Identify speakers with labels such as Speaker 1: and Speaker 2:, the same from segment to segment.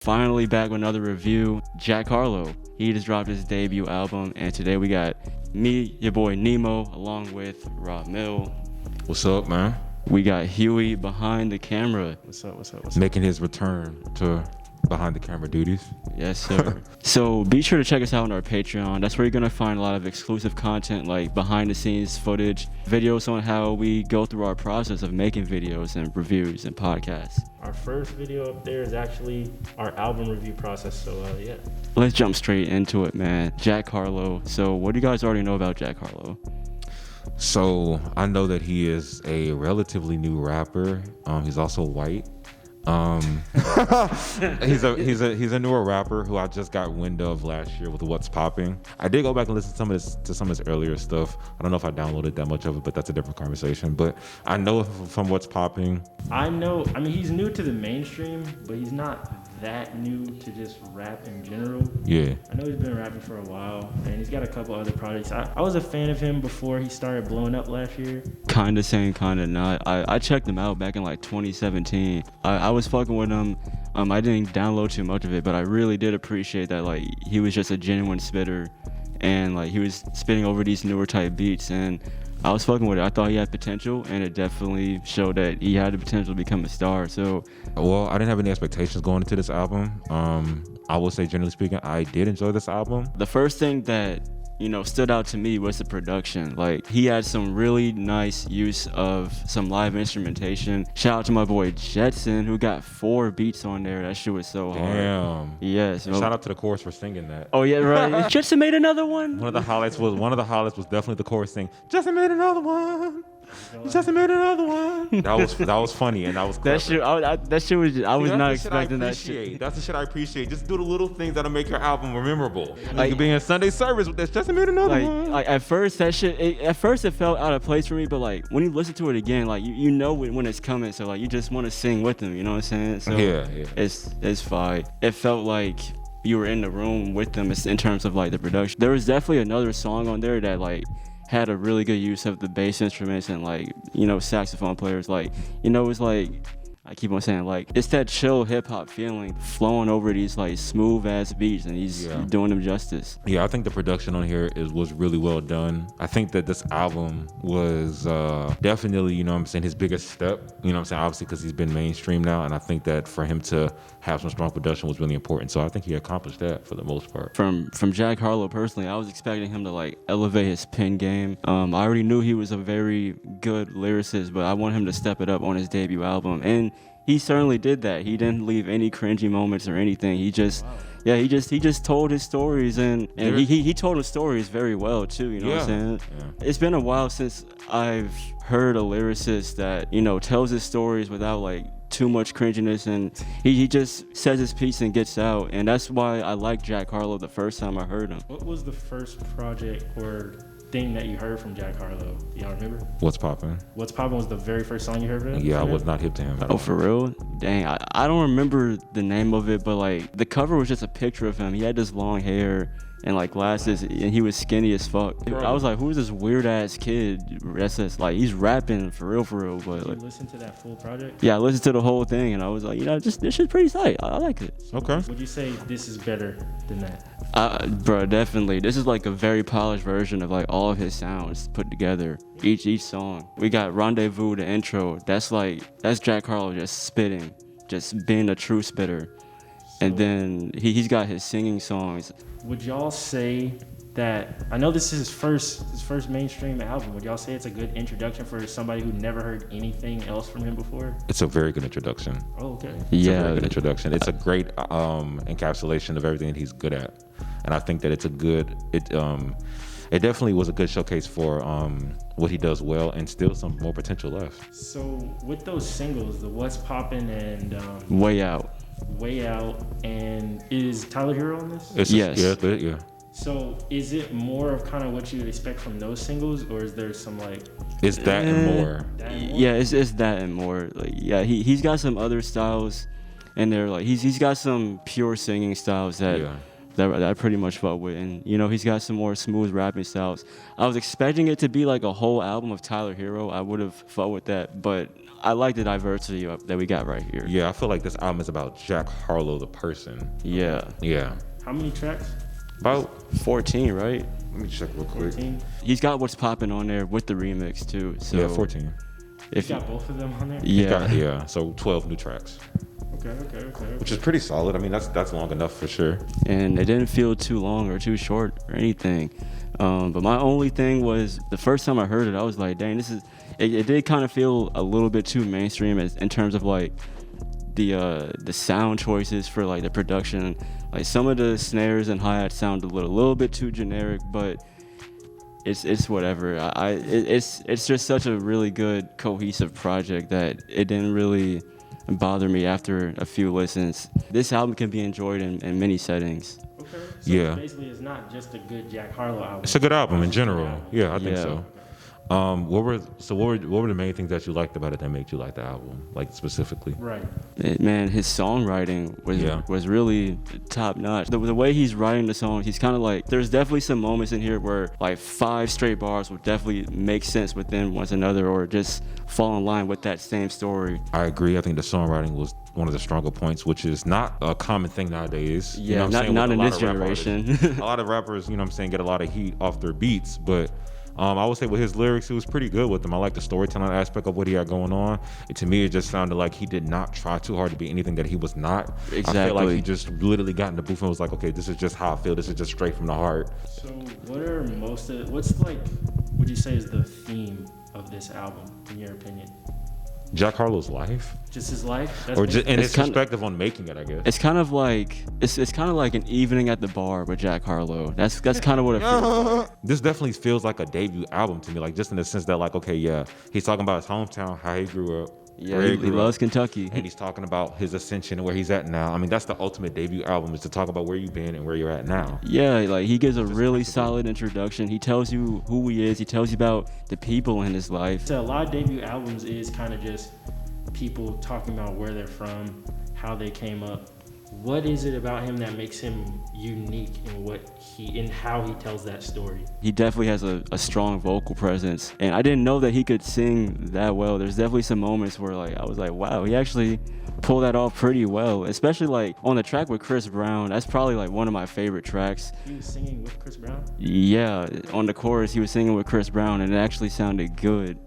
Speaker 1: Finally back with another review. Jack Harlow, he just dropped his debut album, and today we got me, your boy Nemo, along with Rob Mill.
Speaker 2: What's up, man?
Speaker 1: We got Huey behind the camera.
Speaker 3: What's up?
Speaker 2: Making his return to behind the camera duties.
Speaker 1: Yes, sir. So be sure to check us out on our Patreon. That's where you're gonna find a lot of exclusive content like behind the scenes footage, videos on how we go through our process of making videos and reviews and podcasts.
Speaker 3: Our first video up there is actually our album review process, so yeah.
Speaker 1: Let's jump straight into it, man. Jack Harlow. So what do you guys already know about Jack Harlow?
Speaker 2: So I know that he is a relatively new rapper. He's also white. He's a newer rapper who I just got wind of last year with What's Poppin'. I did go back and listen to some of his earlier stuff. I don't know if I downloaded that much of it, but that's a different conversation. But I know from What's Poppin'.
Speaker 3: I mean, he's new to the mainstream, but he's not that new to just rap in general.
Speaker 2: Yeah.
Speaker 3: I know he's been rapping for a while, and he's got a couple other projects. I was a fan of him before he started blowing up last year.
Speaker 1: Kinda saying, kinda not. I checked him out back in like 2017. I was fucking with him. I didn't download too much of it, but I really did appreciate that like he was just a genuine spitter, and like he was spitting over these newer type beats, and I was fucking with it. I thought he had potential, and it definitely showed that he had the potential to become a star. So,
Speaker 2: well, I didn't have any expectations going into this album. I will say, generally speaking, I did enjoy this album.
Speaker 1: The first thing that stood out to me was the production. Like he had some really nice use of some live instrumentation. Shout out to my boy Jetson, who got 4 beats on there. That shit was so hard.
Speaker 2: Damn.
Speaker 1: Yes.
Speaker 2: Shout out to the chorus for singing that.
Speaker 1: Oh yeah, right. Jetson made another one.
Speaker 2: One of the highlights was definitely the chorus saying, "Jetson made another one. Jetson made another one." That was funny, and that was clever.
Speaker 1: That shit was. I was not expecting that shit.
Speaker 2: That's the shit I appreciate. Just do the little things that'll make your album memorable. Like being in Sunday service with this. Jetson made another one.
Speaker 1: Like at first that shit. At first it felt out of place for me, but like when you listen to it again, like you know when it's coming, so like you just want to sing with them. You know what I'm saying? So
Speaker 2: yeah.
Speaker 1: It's fine. It felt like you were in the room with them in terms of like the production. There was definitely another song on there that like had a really good use of the bass instruments and like saxophone players. Like it's like I keep on saying like it's that chill hip hop feeling flowing over these like smooth ass beats, and he's doing them justice.
Speaker 2: Yeah, I think the production on here was really well done. I think that this album was definitely his biggest step. Obviously because he's been mainstream now, and I think that for him to have some strong production was really important. So I think he accomplished that for the most part.
Speaker 1: From Jack Harlow personally, I was expecting him to like elevate his pen game. I already knew he was a very good lyricist, but I want him to step it up on his debut album, and he certainly did that. He didn't leave any cringy moments or anything. He just he just told his stories, and he told his stories very well too, what I'm saying? Yeah. It's been a while since I've heard a lyricist that, tells his stories without like too much cringiness, and he just says his piece and gets out, and that's why I liked Jack Harlow the first time I heard him.
Speaker 3: What was the first project or thing that you heard from Jack Harlow? Do y'all remember?
Speaker 2: What's Poppin'?
Speaker 3: What's Poppin' was the very first song you heard of him?
Speaker 2: Yeah, I was not hip to him.
Speaker 1: Oh, for real? Dang, I don't remember the name of it, but like the cover was just a picture of him. He had this long hair and like glasses, and he was skinny as fuck. I was like, who's this weird ass kid? That's just like he's rapping for real. But
Speaker 3: did
Speaker 1: like,
Speaker 3: you listen to that full project?
Speaker 1: Yeah, I listened to the whole thing, and I was like, this shit's pretty tight. I like it.
Speaker 2: Okay.
Speaker 3: Would you say this is better than that?
Speaker 1: Bro, definitely. This is like a very polished version of like all of his sounds put together. Each song. We got Rendezvous, the intro. That's Jack Harlow just spitting, just being a true spitter. And then he's got his singing songs.
Speaker 3: Would y'all say that, I know this is his first mainstream album, would y'all say it's a good introduction for somebody who never heard anything else from him before?
Speaker 2: It's a very good introduction.
Speaker 3: Oh, okay.
Speaker 2: It's a very good introduction. It's a great encapsulation of everything that he's good at. And I think that it definitely was a good showcase for what he does well, and still some more potential left.
Speaker 3: So with those singles, the What's Poppin' and
Speaker 1: Way Out,
Speaker 3: and is Tyler Hero on this?
Speaker 1: Yes.
Speaker 2: Yeah.
Speaker 3: So is it more of kind of what you would expect from those singles, or is there some like?
Speaker 2: It's that and more.
Speaker 1: Yeah, it's that and more. Like he's got some other styles, and they're like he's got some pure singing styles that I pretty much fuck with, and he's got some more smooth rapping styles. I was expecting it to be like a whole album of Tyler Hero. I would have fucked with that, but I like the diversity that we got right here.
Speaker 2: Yeah, I feel like this album is about Jack Harlow, the person.
Speaker 1: Yeah.
Speaker 2: Yeah.
Speaker 3: How many tracks?
Speaker 2: About
Speaker 1: 14, right?
Speaker 2: Let me check real quick.
Speaker 3: 14.
Speaker 1: He's got What's Poppin' on there with the remix too. So
Speaker 2: Yeah, 14.
Speaker 1: If
Speaker 3: You got both of them on there?
Speaker 1: yeah,
Speaker 2: Yeah, so 12 new tracks,
Speaker 3: Okay.
Speaker 2: which is pretty solid. I mean, that's long enough for sure.
Speaker 1: and it didn't feel too long or too short or anything. But my only thing was the first time I heard it, I was like, dang, this is. It did kind of feel a little bit too mainstream in terms of like the sound choices for like the production. Like some of the snares and hi-hats sound a little bit too generic, but it's whatever. It's just such a really good cohesive project that it didn't really bother me after a few listens. This album can be enjoyed in many settings.
Speaker 3: Okay. So
Speaker 2: Yeah.
Speaker 3: basically, it's not just a good Jack Harlow album.
Speaker 2: It's a good album in general. Yeah, I think
Speaker 1: Yeah.
Speaker 2: so. What were the main things that you liked about it that made you like the album, like specifically?
Speaker 3: Right.
Speaker 1: Man, his songwriting was really top notch. The way he's writing the songs, he's kind of like, there's definitely some moments in here where like 5 straight bars would definitely make sense within one another or just fall in line with that same story.
Speaker 2: I agree. I think the songwriting was one of the stronger points, which is not a common thing nowadays.
Speaker 1: Yeah,
Speaker 2: You know what I'm saying?
Speaker 1: not
Speaker 2: With
Speaker 1: in
Speaker 2: a lot
Speaker 1: this
Speaker 2: of rap
Speaker 1: generation.
Speaker 2: artists. A lot of rappers, you know what I'm saying, get a lot of heat off their beats, but I would say with his lyrics, he was pretty good with them. I like the storytelling aspect of what he had going on. And to me, it just sounded like he did not try too hard to be anything that he was not.
Speaker 1: Exactly.
Speaker 2: I feel like he just literally got in the booth and was like, okay, this is just how I feel. This is just straight from the heart.
Speaker 3: So, what's like, would you say is the theme of this album, in your opinion?
Speaker 2: Jack Harlow's life?
Speaker 3: Just his life? That's
Speaker 2: Or just and
Speaker 1: It's
Speaker 2: his
Speaker 1: kinda-
Speaker 2: perspective on making it, I guess.
Speaker 1: It's kind of like an evening at the bar with Jack Harlow. That's kind of what it feels like.
Speaker 2: This definitely feels like a debut album to me, like just in the sense that like, okay, yeah, he's talking about his hometown, how he grew up.
Speaker 1: Yeah,
Speaker 2: where
Speaker 1: he
Speaker 2: grew
Speaker 1: loves
Speaker 2: up,
Speaker 1: Kentucky.
Speaker 2: and he's talking about his ascension and where he's at now. I mean, that's the ultimate debut album, is to talk about where you've been and where you're at now.
Speaker 1: Yeah, like he gives a really solid introduction. He tells you who he is. He tells you about the people in his life.
Speaker 3: So a lot of debut albums is kind of just people talking about where they're from, how they came up. What is it about him that makes him unique in how he tells that story?
Speaker 1: He definitely has a strong vocal presence, and I didn't know that he could sing that well. There's definitely some moments where like I was like, wow, he actually pulled that off pretty well, especially like on the track with Chris Brown. That's probably like one of my favorite tracks.
Speaker 3: He was singing with Chris Brown?
Speaker 1: Yeah, on the chorus he was singing with Chris Brown, and it actually sounded good.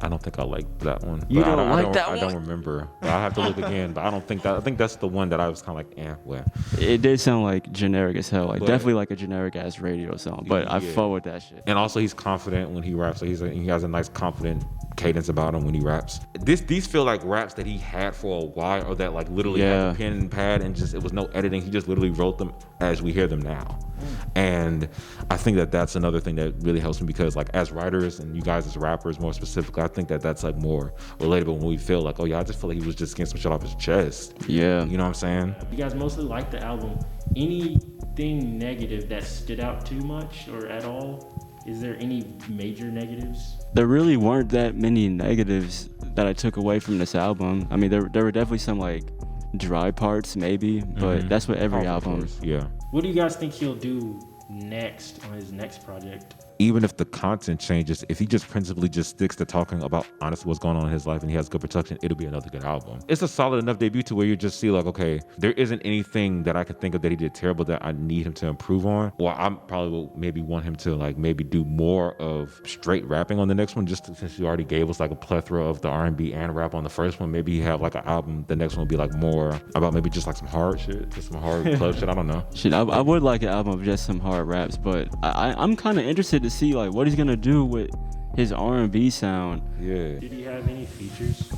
Speaker 2: I don't think I liked that one.
Speaker 1: You
Speaker 2: But
Speaker 1: don't like that
Speaker 2: I
Speaker 1: one?
Speaker 2: don't remember. I have to look again, but I don't think that. I think that's the one that I was kind of like, well.
Speaker 1: It did sound like generic as hell, like
Speaker 2: But-
Speaker 1: definitely like a generic ass radio song. But I
Speaker 2: Yeah.
Speaker 1: fuck with that shit.
Speaker 2: And also, he's confident when he raps. So he has a nice, confident cadence about him when he raps. These feel like raps that he had for a while, or that like literally
Speaker 1: Yeah.
Speaker 2: had a pen and pad, and just it was no editing. He just literally wrote them as we hear them now. And I think that that's another thing that really helps me, because like as writers and you guys as rappers more specifically, I think that that's like more relatable when we feel like, oh yeah, I just feel like he was just getting some shit off his chest.
Speaker 1: Yeah.
Speaker 2: You know what I'm saying?
Speaker 3: You guys mostly like the album. Anything negative that stood out too much or at all? Is there any major negatives?
Speaker 1: There really weren't that many negatives that I took away from this album. I mean, there were definitely some like dry parts maybe, but that's what every
Speaker 2: Oh, of
Speaker 1: album.
Speaker 2: course, yeah.
Speaker 3: What do you guys think he'll do next on his next project?
Speaker 2: Even if the content changes, if he just principally just sticks to talking about honestly what's going on in his life and he has good production, it'll be another good album. It's a solid enough debut to where you just see like, okay, there isn't anything that I could think of that he did terrible that I need him to improve on. Well, I probably will maybe want him to like maybe do more of straight rapping on the next one, just since he already gave us like a plethora of the R&B and rap on the first one. Maybe he have like an album, the next one will be like more about maybe just like some hard shit, just some hard club shit, I don't know.
Speaker 1: Shit, I would like an album of just some hard raps, but I'm kind of interested to see like what he's gonna do with his R&B sound.
Speaker 2: Yeah.
Speaker 3: Did he have any features?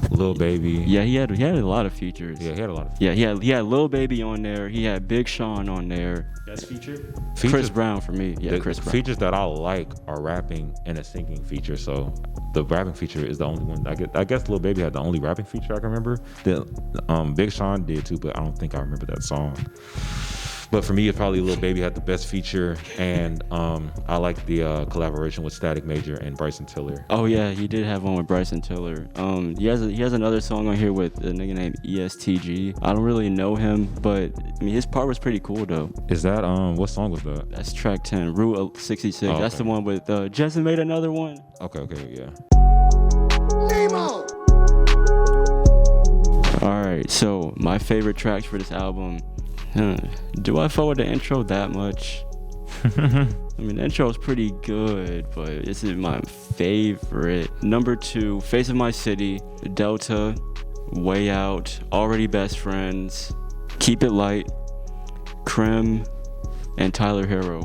Speaker 2: Lil Baby.
Speaker 1: Yeah, he had a lot of features.
Speaker 2: Yeah, he had a lot of
Speaker 1: Yeah, he had Lil Baby on there. He had Big Sean on there.
Speaker 3: Best feature?
Speaker 2: features.
Speaker 1: Chris Brown for me. Yeah,
Speaker 2: The
Speaker 1: Chris Brown.
Speaker 2: features that I like are rapping and a singing feature. So the rapping feature is the only one. I guess Lil Baby had the only rapping feature I can remember. Big Sean did too, but I don't think I remember that song. But for me, it's probably Lil Baby had the best feature, and I like the collaboration with Static Major and Bryson Tiller.
Speaker 1: Oh yeah, he did have one with Bryson Tiller. He has another song on here with a nigga named ESTG. I don't really know him, but I mean his part was pretty cool though.
Speaker 2: Is that what song was that?
Speaker 1: That's track 10, Route 66. That's
Speaker 2: okay.
Speaker 1: the one with Justin made another one.
Speaker 2: Okay, yeah.
Speaker 4: Nemo!
Speaker 1: right, so my favorite tracks for this album. Do I fuck with the intro that much? I mean, the intro is pretty good, but this is my favorite. Number 2, Face of My City, Delta, Way Out, Already Best Friends, Keep It Light, Creme, and Tyler Hero.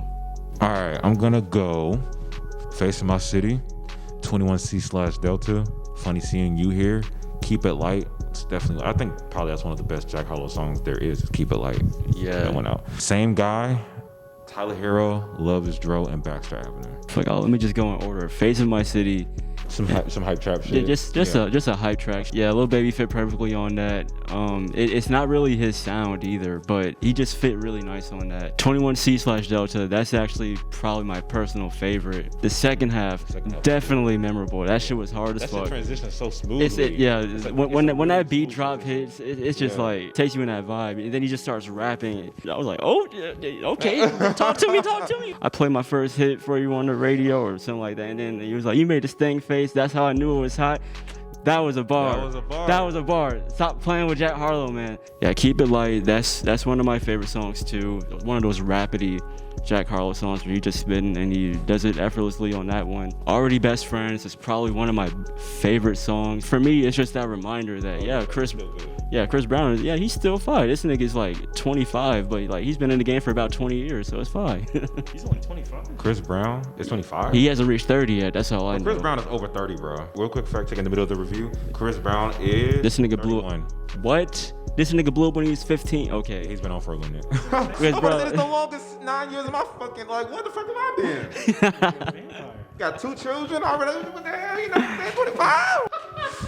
Speaker 2: All right, I'm gonna go Face of My City, 21C/Delta, Funny Seeing You Here, Keep It Light. It's definitely, I think probably that's one of the best Jack Harlow songs there is Keep It Light.
Speaker 1: Yeah.
Speaker 2: That went out. Same guy, Tyler Hero, Love Is Dro, and Baxter Avenue.
Speaker 1: Fuck, let me just go in order. Face of My City.
Speaker 2: Some hype trap shit.
Speaker 1: Just a hype track. Yeah, Lil Baby fit perfectly on that. It's not really his sound either, but he just fit really nice on that. 21C/Delta, that's actually probably my personal favorite. The second half definitely memorable. That shit was hard as fuck.
Speaker 2: That transition so smoothly.
Speaker 1: When that beat drop hits, it's just like takes you in that vibe, and then he just starts rapping. I was like, oh, okay, talk to me. I played my first hit for you on the radio or something like that, and then he was like, you made this thing face. That's how I knew it was hot. That was a bar. Stop playing with Jack Harlow, man. Yeah, Keep It Light. That's one of my favorite songs too. One of those rapidy Jack Harlow songs where he just spitting and he does it effortlessly on that one. Already Best Friends is probably one of my favorite songs. For me, it's just that reminder that Chris Brown is he's still fine. This nigga's like 25, but like he's been in the game for about 20 years, so it's fine.
Speaker 3: He's only 25.
Speaker 2: Chris Brown is 25?
Speaker 1: He hasn't reached 30 yet. That's all I know.
Speaker 2: Chris Brown is over 30, bro. Real quick fact check in the middle of the review. Chris Brown is
Speaker 1: This nigga
Speaker 2: 31.
Speaker 1: What? This nigga blew up when he was 15. Okay.
Speaker 2: He's been on for a minute.
Speaker 1: Chris Brown.
Speaker 2: It's the longest 9 years of my fucking, like, what the fuck have I been? Got 2 children already. What the hell? You know, 25?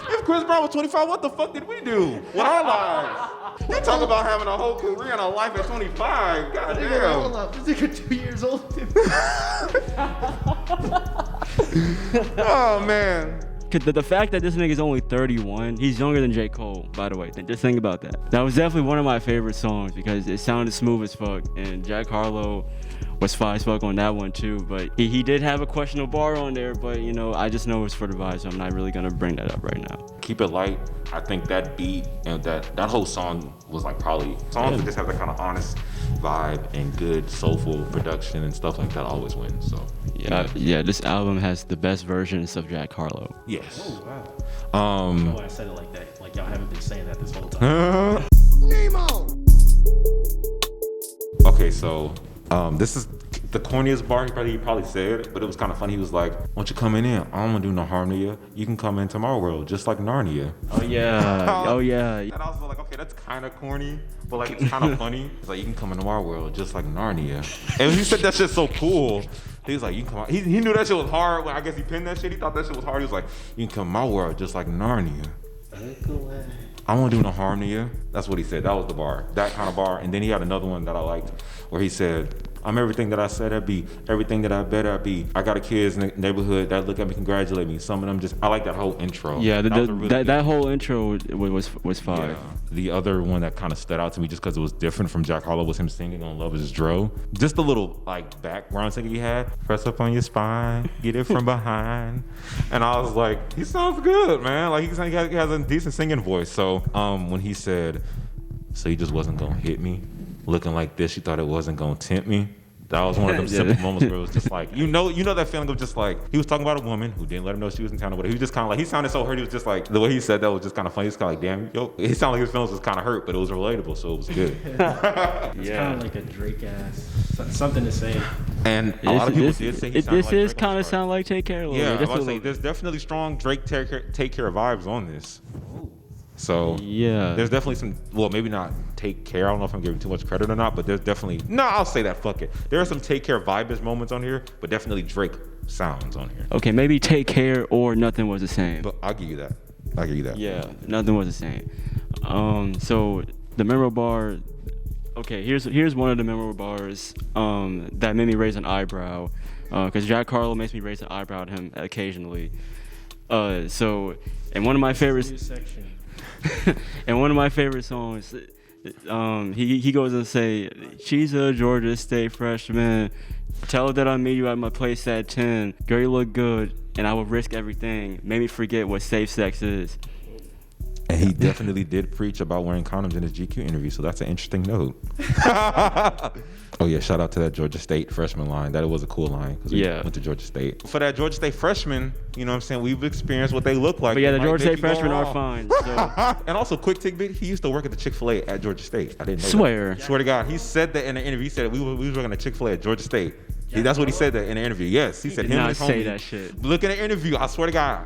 Speaker 2: If Chris Brown was 25, what the fuck did we do with our lives? You talk about having a whole career and a life at 25. God damn.
Speaker 3: This nigga 2 years old.
Speaker 2: Oh, man.
Speaker 1: The fact that this nigga's only 31, he's younger than J. Cole, by the way. Just think about that. That was definitely one of my favorite songs because it sounded smooth as fuck, and Jack Harlow was fine as fuck on that one too. But he did have a questionable bar on there, but you know, I just know it's for the vibe, so I'm not really gonna bring that up right now.
Speaker 2: Keep It Light. I think that beat and that whole song was like probably songs that just have that kind of honest vibe and good soulful production and stuff like that always win. So
Speaker 1: yeah, this album has the best versions of Jack Harlow.
Speaker 2: Yes.
Speaker 3: Oh wow.
Speaker 2: Um.
Speaker 3: Oh, I said it like that. Like y'all haven't been saying that this whole time.
Speaker 4: Nemo!
Speaker 2: Okay, so this is the corniest bar he probably said, but it was kind of funny. He was like, "Won't you come in? I don't want to do no harm to you. You can come into my world, just like Narnia."
Speaker 1: Oh yeah.
Speaker 2: And I was like, okay, that's kind of corny, but like it's kind of funny. It's like, you can come into our world, just like Narnia. And he said that shit so cool. He was like, you can come out. He knew that shit was hard. When I guess he pinned that shit. He thought that shit was hard. He was like, you can come in my world, just like Narnia. I won't do no harm to you. That's what he said. That was the bar. That kind of bar. And then he had another one that I liked where he said, I'm everything that I said I'd be, everything that I bet I'd be. I got a kids in the neighborhood that look at me, congratulate me. Some of them just, I like that whole intro.
Speaker 1: Yeah, that whole intro was fire.
Speaker 2: Yeah. The other one that kind of stood out to me just because it was different from Jack Harlow was him singing on Love Is Dro. Just a little like background singing he had. Press up on your spine, get it from behind. And I was like, he sounds good, man. Like he has a decent singing voice. So when he said, so he just wasn't gonna hit me, looking like this, you thought it wasn't gonna tempt me. That was one of them simple moments where it was just like, you know that feeling of just like, he was talking about a woman who didn't let him know she was in town or whatever. He was just kind of like, he sounded so hurt. He was just like, the way he said that was just kind of funny. He's kind of like, damn, yo, he sounded like his feelings was kind of hurt, but it was relatable, so it was good.
Speaker 3: It's kind of like a Drake ass, something to say.
Speaker 2: And a lot of people did say he sounded like
Speaker 1: This
Speaker 2: Drake
Speaker 1: kind
Speaker 2: on
Speaker 1: of
Speaker 2: this
Speaker 1: sound like Take Care a little
Speaker 2: Yeah,
Speaker 1: bit.
Speaker 2: I was say there's definitely strong Drake take care vibes on this. So
Speaker 1: yeah,
Speaker 2: there's definitely some, well, maybe not Take Care. I don't know if I'm giving too much credit or not, but there's definitely, no, I'll say that, fuck it. There are some Take Care vibes moments on here, but definitely Drake sounds on here.
Speaker 1: Okay, maybe Take Care or Nothing Was the Same.
Speaker 2: But I'll give you that.
Speaker 1: Yeah, Nothing Was the Same. So the memorable bar, okay, here's one of the memorable bars that made me raise an eyebrow, because Jack Harlow makes me raise an eyebrow at him occasionally. So, and one of my favorites. And one of my favorite songs, he goes and say, she's a Georgia State freshman. Tell her that I'll meet you at my place at 10. Girl, you look good, and I will risk everything. Made me forget what safe sex is.
Speaker 2: And he definitely did preach about wearing condoms in his GQ interview, so that's an interesting note. Oh yeah, shout out to that Georgia State freshman line. That was a cool line because we went to Georgia State. For that Georgia State freshman, you know what I'm saying, we've experienced what they look like.
Speaker 1: But yeah, the Georgia State freshmen are fine. So.
Speaker 2: And also, quick tidbit, he used to work at the Chick-fil-A at Georgia State. I didn't know
Speaker 1: Swear.
Speaker 2: that. Swear to God. He said that in the interview. He said we was working at Chick-fil-A at Georgia State. That's what he said that in the interview. Yes, he said
Speaker 1: did
Speaker 2: him
Speaker 1: not
Speaker 2: and his
Speaker 1: say
Speaker 2: homie.
Speaker 1: that shit.
Speaker 2: Look at the interview. I swear to God.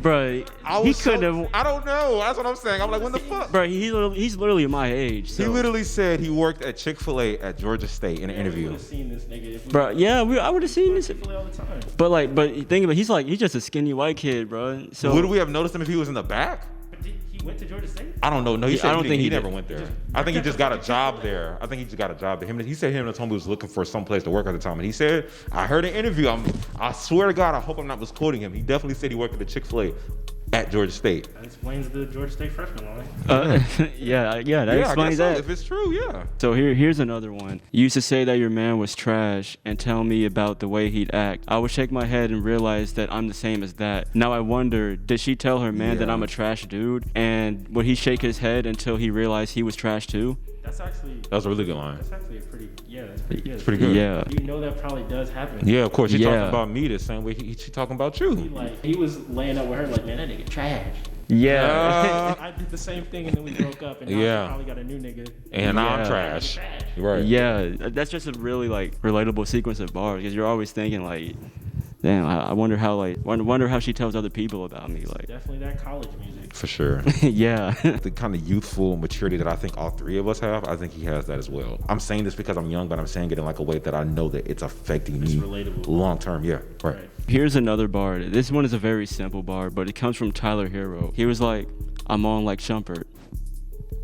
Speaker 1: Bro, he couldn't have.
Speaker 2: I don't know. That's what I'm saying. I'm like, when the fuck?
Speaker 1: Bro, he's literally my age. So.
Speaker 2: He literally said he worked at Chick-fil-A at Georgia State in an interview.
Speaker 3: We would have seen this nigga if we
Speaker 1: Bro, yeah, I would have seen this.
Speaker 3: Chick-fil-A all the time.
Speaker 1: But think about it, he's just a skinny white kid, bro. So
Speaker 2: Would we have noticed him if he was in the back?
Speaker 3: But he went to Georgia State?
Speaker 2: I don't know. No, he said
Speaker 1: I don't think
Speaker 2: he
Speaker 1: he
Speaker 2: never
Speaker 1: did.
Speaker 2: went there. I think he just got a job there. I think he just got a job there. He said him and his homie was looking for some place to work at the time. And he said, I heard an interview. I swear to God, I hope I'm not misquoting him. He definitely said he worked at the Chick-fil-A at Georgia State.
Speaker 3: That explains the Georgia State freshman line.
Speaker 1: yeah, that
Speaker 2: I
Speaker 1: explains
Speaker 2: guess so,
Speaker 1: that.
Speaker 2: if it's true, yeah.
Speaker 1: So here's another one. You used to say that your man was trash and tell me about the way he'd act. I would shake my head and realize that I'm the same as that. Now I wonder, did she tell her man that I'm a trash dude? And would he shake his head until he realized he was trash too?
Speaker 2: That was a really good line.
Speaker 3: That's actually that's pretty good.
Speaker 2: It's pretty good.
Speaker 1: Yeah.
Speaker 3: You know that probably does happen.
Speaker 2: Yeah, of course. You're
Speaker 1: Yeah.
Speaker 2: talking about me the same way she talking about you.
Speaker 3: He was laying up with her like, man, that nigga trash.
Speaker 1: Yeah.
Speaker 3: I did the same thing and then we broke up and now she probably got a new nigga.
Speaker 2: And I'm trash. Right.
Speaker 1: Yeah, that's just a really relatable sequence of bars because you're always thinking like, damn, I wonder how she tells other people about me. Like,
Speaker 3: Definitely that college music.
Speaker 2: For sure.
Speaker 1: yeah.
Speaker 2: The kind of youthful maturity that I think all three of us have, I think he has that as well. I'm saying this because I'm young, but I'm saying it in like a way that I know that it's affecting me
Speaker 3: relatable.
Speaker 2: long term. Yeah, right.
Speaker 1: Here's another bar. This one is a very simple bar, but it comes from Tyler Hero. He was like, I'm on like Shumpert.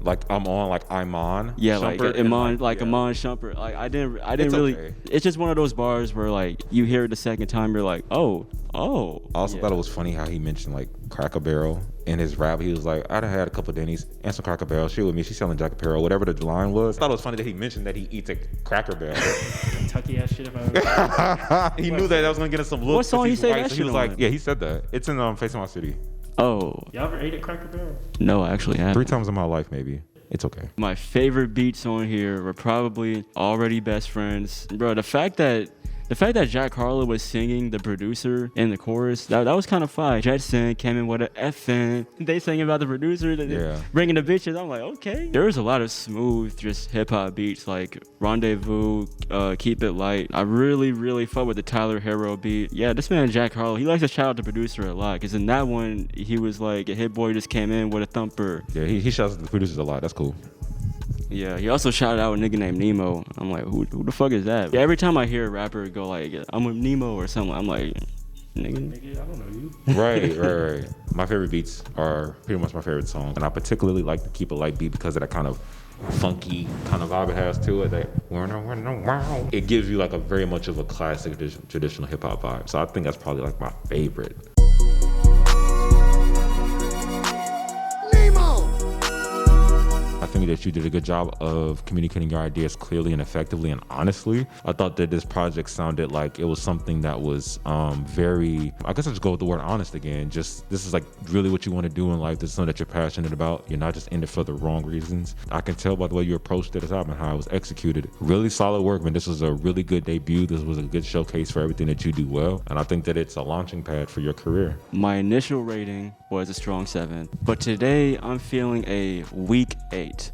Speaker 2: Like I'm on, like I'm on.
Speaker 1: Yeah,
Speaker 2: Shumpert,
Speaker 1: I'm on Shumpert. Like I didn't
Speaker 2: It's
Speaker 1: really.
Speaker 2: okay.
Speaker 1: It's just one of those bars where like you hear it the second time, you're like, oh.
Speaker 2: I also thought it was funny how he mentioned like Cracker Barrel in his rap. He was like, I done had a couple Denny's and some Cracker Barrel. She with me. She's selling Jack Apparel, whatever the line was. I thought it was funny that he mentioned that he eats a Cracker Barrel.
Speaker 3: Kentucky ass shit if I ever.
Speaker 2: He knew that was gonna get us some looks.
Speaker 1: What song he
Speaker 2: he's
Speaker 1: say
Speaker 2: white,
Speaker 1: that
Speaker 2: so
Speaker 1: shit
Speaker 2: he was
Speaker 1: on?
Speaker 2: like, yeah, he said that. It's in Facing My City.
Speaker 1: Oh.
Speaker 3: Y'all ever ate at Cracker Barrel?
Speaker 1: No, I actually haven't.
Speaker 2: 3 times in my life, maybe. It's okay.
Speaker 1: My favorite beats on here were probably Already Best Friends. Bro, the fact that Jack Harlow was singing the producer in the chorus, that was kind of fire. Jetson came in with a FN. They sang about the producer, bringing the bitches. I'm like, okay. There was a lot of smooth, just hip hop beats like Rendezvous, Keep It Light. I really, really fuck with the Tyler Hero beat. Yeah, this man Jack Harlow, he likes to shout out the producer a lot because in that one, he was like, a hit boy just came in with a thumper.
Speaker 2: Yeah, he shouts at the producers a lot. That's cool.
Speaker 1: Yeah, he also shouted out a nigga named Nemo. I'm like, who the fuck is that? Yeah, every time I hear a rapper go like, I'm with Nemo or something, I'm like, nigga,
Speaker 3: I don't know you.
Speaker 2: Right. My favorite beats are pretty much my favorite songs. And I particularly like the Keep It Light beat because of that kind of funky kind of vibe it has to it. It gives you like a very much of a classic traditional hip hop vibe. So I think that's probably like my favorite. I think that you did a good job of communicating your ideas clearly and effectively and honestly. I thought that this project sounded like it was something that was very, I guess I'll just go with the word honest again. Just, this is like really what you want to do in life. This is something that you're passionate about. You're not just in it for the wrong reasons. I can tell by the way you approached this album and how it was executed. Really solid work, man. This was a really good debut. This was a good showcase for everything that you do well. And I think that it's a launching pad for your career.
Speaker 1: My initial rating was a strong 7, but today I'm feeling a weak 8.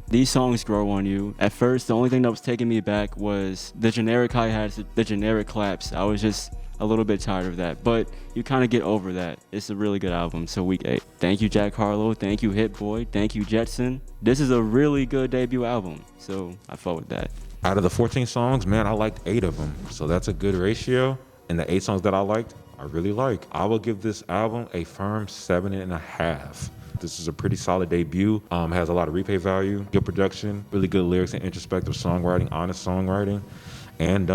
Speaker 1: These songs grow on you. At first, the only thing that was taking me back was the generic hi-hats, the generic claps. I was just a little bit tired of that, but you kind of get over that. It's a really good album, so week 8. Thank you, Jack Harlow. Thank you, Hit Boy. Thank you, Jetson. This is a really good debut album, so I fought with that.
Speaker 2: Out of the 14 songs, man, I liked 8 of them. So that's a good ratio. And the 8 songs that I liked, I really like. I will give this album a firm 7.5. This is a pretty solid debut. Has a lot of replay value, good production, really good lyrics and introspective songwriting, honest songwriting. And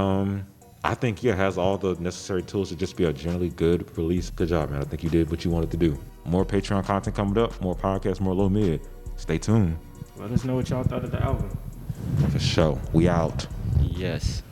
Speaker 2: I think, yeah, has all the necessary tools to just be a generally good release. Good job, man. I think you did what you wanted to do. More Patreon content coming up, more podcasts, more Lowmid. Stay tuned.
Speaker 3: Let us know what y'all thought of the album.
Speaker 2: For sure. We out.
Speaker 1: Yes.